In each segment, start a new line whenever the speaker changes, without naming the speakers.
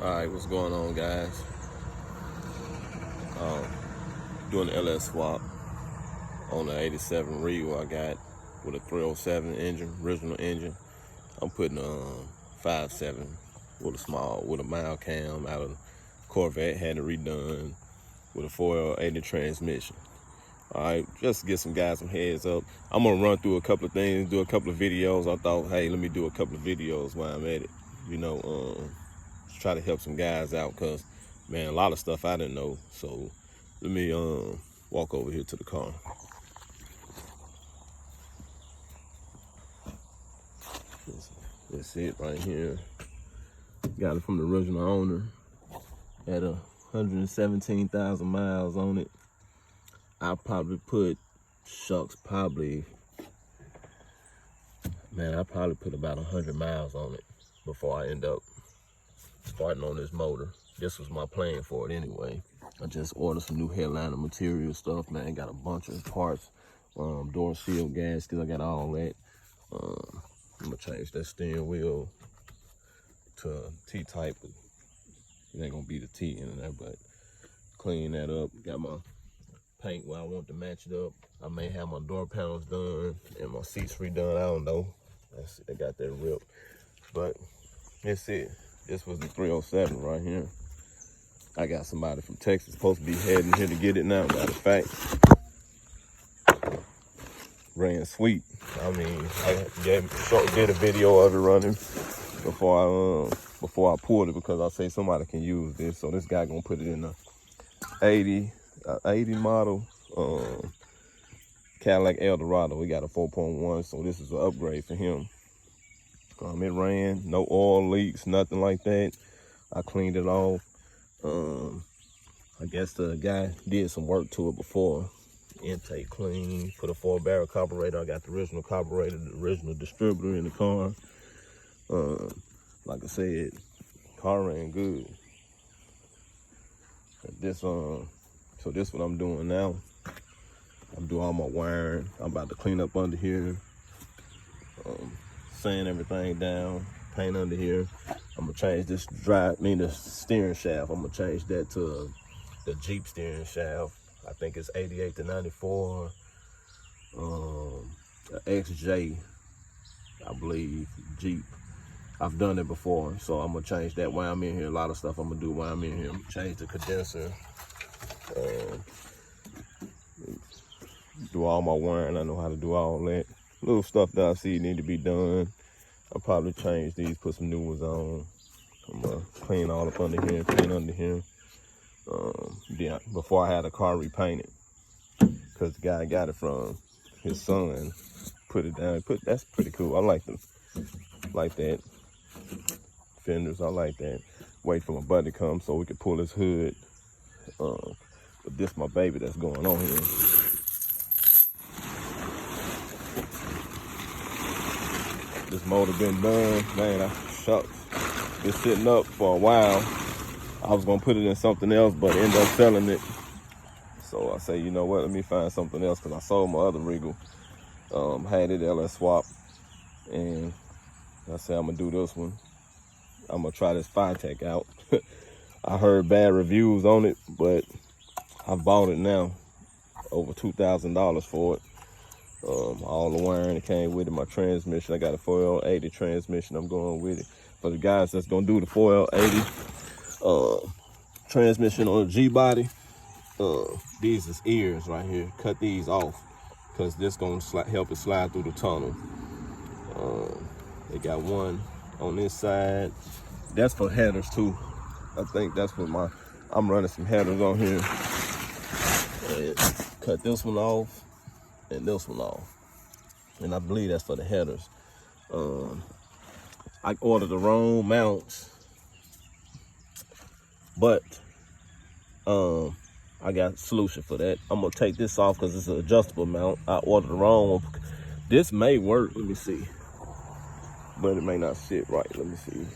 Alright, what's going on, guys? Doing the LS swap on the 87 Regal I got with a 307 engine, original engine. I'm putting a 5.7 with a mild cam out of the Corvette, had it redone with a 4L80 transmission. Alright, just to get some guys some heads up. I'm gonna run through a couple of things, do a couple of videos. I thought, hey, let me do a couple of videos while I'm at it. You know, try to help some guys out, cause man, a lot of stuff I didn't know. So let me walk over here to the car. That's it right here. Got it from the original owner. Had 117,000 miles on it. I probably put, I probably put about 100 miles on it before I end up starting on this motor. This was my plan for it anyway. I just ordered some new headliner material stuff, man. Got a bunch of parts, door seal gaskets, I got all that. I'm gonna change that steering wheel to T-type. It ain't gonna be the T in there, but clean that up. Got my paint where I want to match it up. I may have my door panels done and my seats redone, I don't know. I got that ripped, but that's it. This was the 307 right here. I got somebody from Texas supposed to be heading here to get it now. Matter of fact, ran sweet. I mean, I did a video of it running before I pulled it, because I say somebody can use this. So this guy gonna put it in a 80 model Cadillac Eldorado. We got a 4.1, so this is an upgrade for him. It ran, no oil leaks, nothing like that. I cleaned it off. I guess the guy did some work to it before. Intake clean, put a 4-barrel carburetor. I got the original carburetor, the original distributor in the car. Like I said, car ran good. So this what I'm doing now. I'm doing all my wiring. I'm about to clean up under here. Sand everything down, paint under here. I'm gonna change this the steering shaft. I'm gonna change that to the Jeep steering shaft. I think it's 88 to 94. XJ, I believe, Jeep. I've done it before, so I'm gonna change that while I'm in here. A lot of stuff I'm gonna do while I'm in here. I'm gonna change the condenser. Do all my wiring. I know how to do all that. Little stuff that I see need to be done. I'll probably change these, put some new ones on. I'm gonna clean all up under here, clean under here. Yeah, before I had the car repainted, because the guy got it from his son. Put it down. That's pretty cool. I like that. Fenders, I like that. Wait for my buddy to come so we can pull his hood. But this my baby that's going on here. This motor been done, man. Shucks. It's sitting up for a while. I was gonna put it in something else, but ended up selling it. So I say, you know what? Let me find something else, because I sold my other Regal. Had it LS swap, and I said I'm gonna do this one. I'm gonna try this Tech out. I heard bad reviews on it, but I bought it now. Over $2,000 for it. All the wiring that came with it, my transmission. I got a 4L80 transmission. I'm going with it. For the guys that's gonna do the 4L80 transmission on the Gbody, these is ears right here. Cut these off, because this gonna help it slide through the tunnel. They got one on this side. That's for headers too. I think that's what I'm running some headers on here. And cut this one off and this one off. And I believe that's for the headers. I ordered the wrong mounts, but I got a solution for that. I'm gonna take this off because it's an adjustable mount. I ordered the wrong one. This may work, let me see. But it may not sit right, let me see.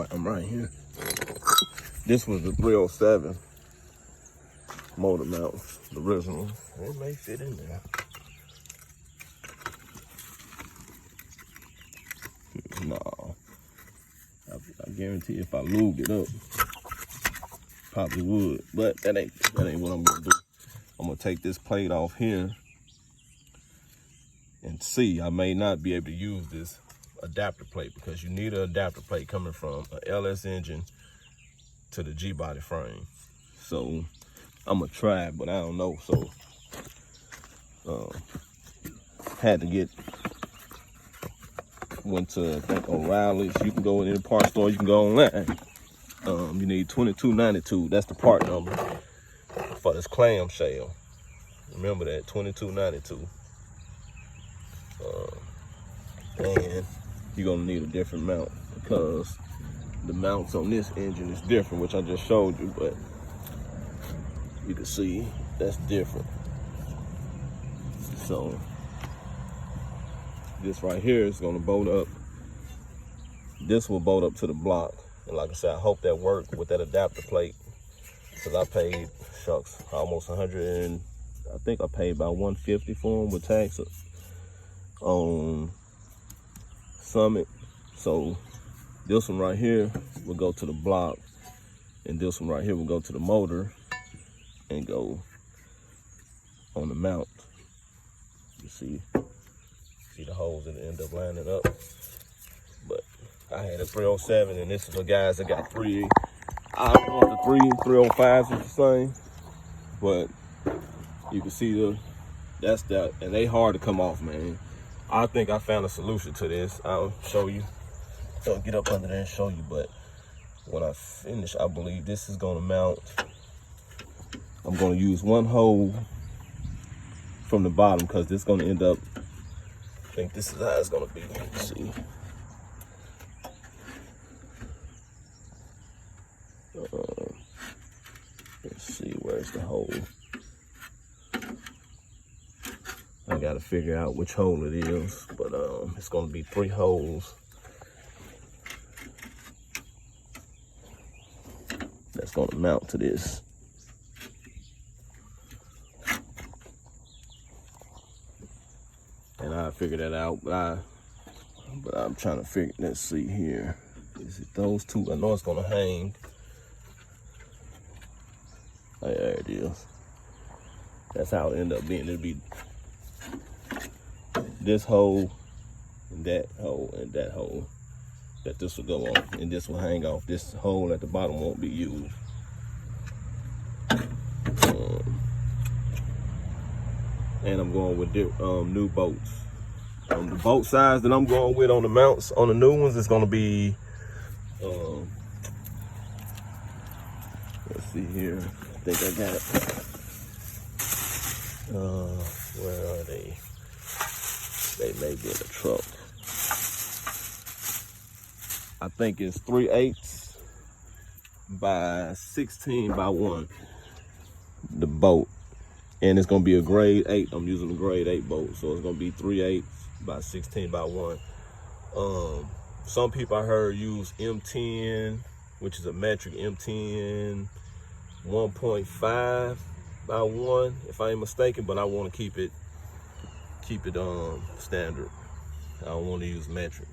I'm right here. This was the 307 motor mount, the original. It may fit in there. No, I guarantee if I lubed it up, probably would, but that ain't what I'm gonna do. I'm gonna take this plate off here and see. I may not be able to use this adapter plate because you need an adapter plate coming from an LS engine to the G-Body frame. So I'm gonna try it, but I don't know. So had to went to, I think, O'Reilly's. You can go in any part store, you can go online. You need 2292. That's the part number for this clamshell. Remember that, 2292. And you're gonna need a different mount because the mounts on this engine is different, which I just showed you, but you can see that's different. So this right here is gonna bolt up. This will bolt up to the block. And like I said, I hope that worked with that adapter plate, because I paid, shucks, almost 100 and I think I paid about 150 for them with tax on Summit. So this one right here will go to the block, and this one right here will go to the motor and go on the mount. You see the holes that end up lining up. But I had a 307, and this is the guys that got three. I don't know if the 305s is the same, but you can see that's that, and they hard to come off, man. I think I found a solution to this. I'll show you. So get up under there and show you, but when I finish, I believe this is gonna mount. I'm gonna use one hole from the bottom because this is gonna end up, I think this is how it's gonna be. Let's see. Let's see, where's the hole? I gotta figure out which hole it is, but it's gonna be 3 holes. That's gonna mount to this. And I figured that out, but I'm trying to figure, let's see here. Is it those two? I know it's gonna hang. Oh, yeah, there it is. That's how it ended up being. It'll be this hole, and that hole, and that hole that this will go on, and this will hang off. This hole at the bottom won't be used. And I'm going with new bolts. The bolt size that I'm going with on the mounts on the new ones is going to be, let's see here. I think I got it. Where are they? They may be in the truck. I think it's 3/8 by 16 by 1. The bolt. And it's gonna be a grade 8. I'm using a grade 8 bolt, so it's gonna be 3/8 by 16 by 1. Some people I heard use M10, which is a metric M10 1.5 by 1, if I ain't mistaken. But I want to keep it standard. I don't want to use metric.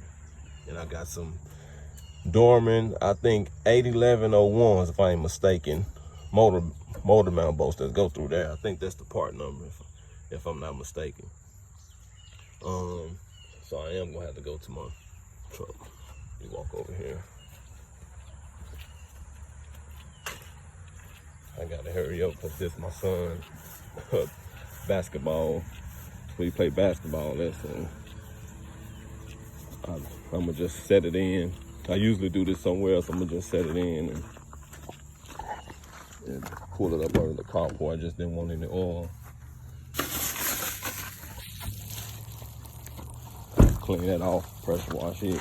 And I got some Dorman, I think 81101s, if I ain't mistaken, motor mount bolts that go through there. I think that's the part number, if I'm not mistaken. So I am gonna have to go to my truck. You walk over here. I gotta hurry up because this is my son basketball. We play basketball lesson. I'm gonna just set it in. I usually do this somewhere else. I'm gonna just set it in and pull it up over the carport. I just didn't want any oil. Clean that off, pressure wash it.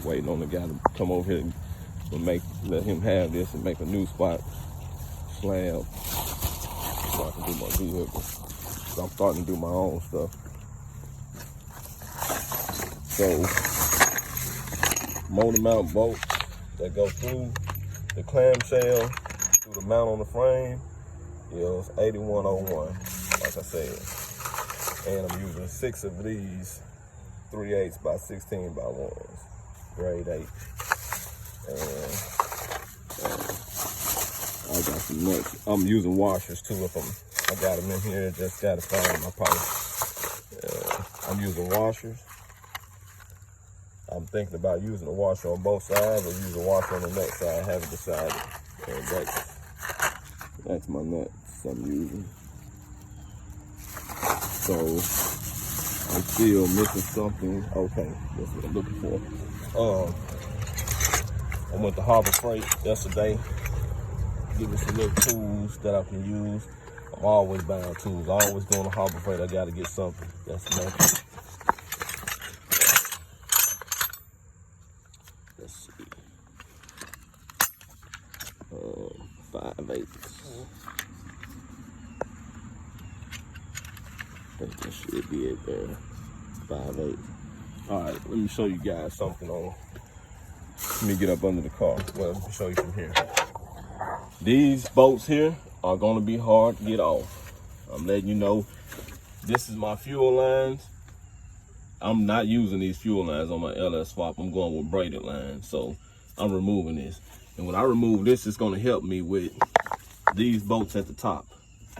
Waiting on the guy to come over here and let him have this and make a new spot slab so I can do my vehicle. So I'm starting to do my own stuff. So motor mount bolts that go through the clamshell through the mount on the frame is 8101, like I said. And I'm using 6 of these 3/8 by 16 by 1s. grade 8. And I got some nuts. I'm using washers too. If I got them in here, just gotta find them. I'm using washers. I'm thinking about using a washer on both sides or use a washer on the nut side. I haven't decided. And that's my nuts I'm using. So I'm still missing something. Okay, that's what I'm looking for. I went to Harbor Freight yesterday. Give me some little tools that I can use. I'm always buying tools. I always going to Harbor Freight. I gotta get something. That's nothing. Let's see. 5/8. I think that should be it there. 5/8. All right, let me show you guys something on. Let me get up under the car. Well, let me show you from here. These bolts here are gonna be hard to get off. I'm letting you know. This is my fuel lines. I'm not using these fuel lines on my LS swap. I'm going with braided lines. So I'm removing this. And when I remove this, it's gonna help me with these bolts at the top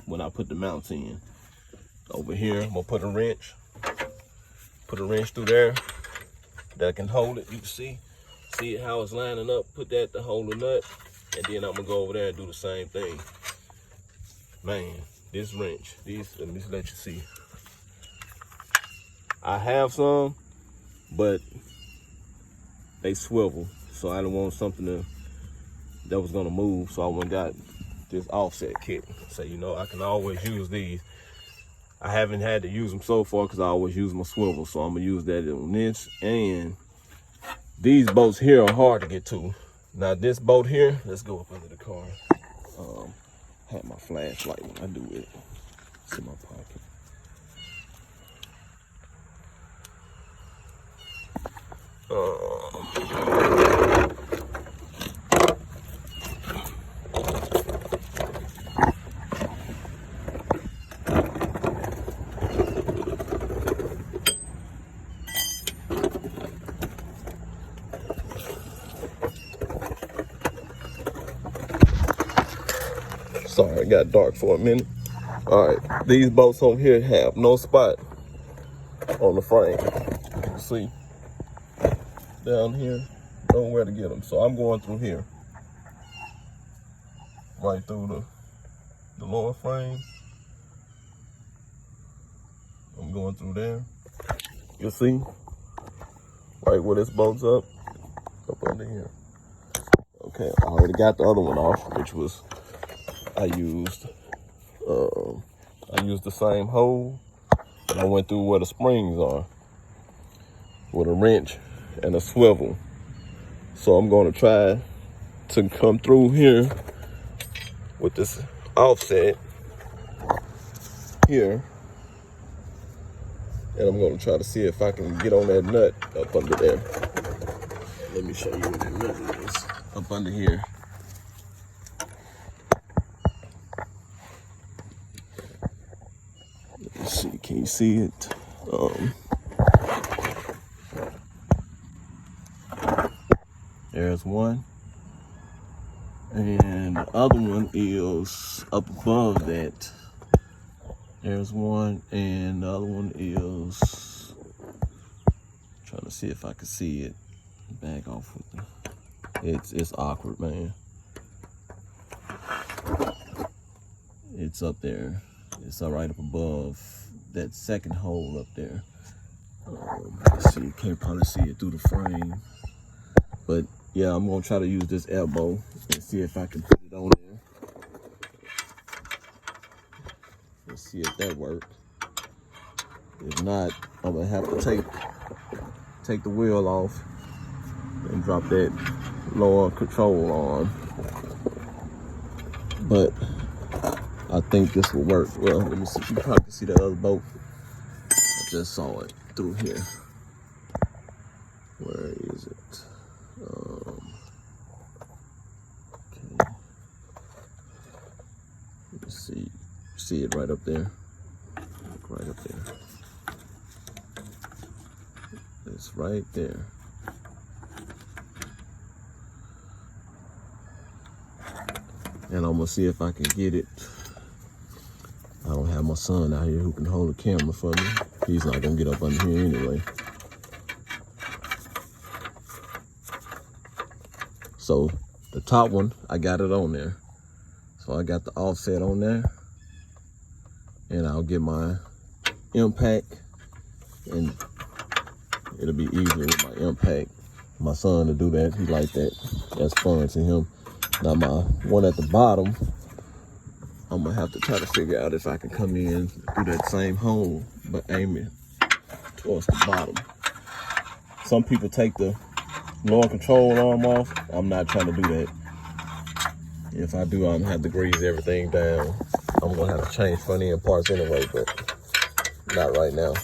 when I put the mounts in. Over here, I'm gonna put a wrench through there that can hold it. You can see how it's lining up. Put that to hold the nut. And then I'm gonna go over there and do the same thing. Man, this wrench, let me let you see. I have some, but they swivel. So I don't want something that was gonna move. So I went and got this offset kit. So, you know, I can always use these. I haven't had to use them so far because I always use my swivel. So I'm gonna use that on this. And these bolts here are hard to get to. Now this bolt here, let's go up under the car. Have my flashlight when I do it. It's in my pocket. Sorry, it got dark for a minute. All right, these bolts over here have no spot on the frame. You see, down here, nowhere to get them. So I'm going through here, right through the lower frame. I'm going through there. You see, right where this bolt's up under here. Okay, I already got the other one off, which was I used the same hole, and I went through where the springs are with a wrench and a swivel. So I'm going to try to come through here with this offset here, and I'm going to try to see if I can get on that nut up under there. Let me show you what that nut is up under here. Let's see, can you see it? There's one, and the other one is up above that. There's one, and the other one is trying to see if I can see it. Back off with it. It's awkward, man. It's up there. It's right up above that second hole up there. Let's see, you can't probably see it through the frame. But yeah, I'm gonna try to use this elbow and see if I can put it on there. Let's see if that works. If not, I'm gonna have to take the wheel off and drop that lower control on. But I think this will work. Well, let me see. You probably can see that other bolt. I just saw it through here. Where is it? Okay. Let me see. See it right up there. Right up there. It's right there. and I'm gonna see if I can get it. I don't have my son out here who can hold the camera for me. He's not gonna get up under here anyway. So the top one, I got it on there. So I got the offset on there, and I'll get my impact, and it'll be easier with my impact. My son to do that, he like that. That's fun to him. Now my one at the bottom, I'm gonna have to try to figure out if I can come in do that same hole, but aim it towards the bottom. Some people take the lower control arm off. I'm not trying to do that. If I do, I'm gonna have to grease everything down. I'm gonna have to change front end parts anyway, but not right now.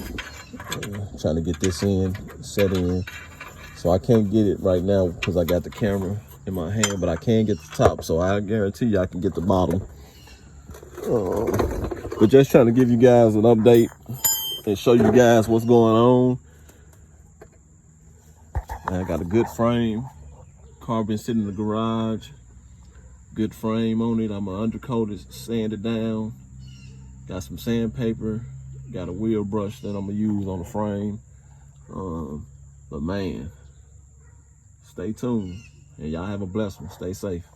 I'm trying to get this in, set in. So I can't get it right now because I got the camera in my hand, but I can get the top. So I guarantee you I can get the bottom. But just trying to give you guys an update and show you guys what's going on. I got a good frame. Car been sitting in the garage. Good frame on it. I'm gonna undercoat it, sand it down. Got some sandpaper. Got a wheel brush that I'm gonna use on the frame. But man, stay tuned, and y'all have a blessed one. Stay safe.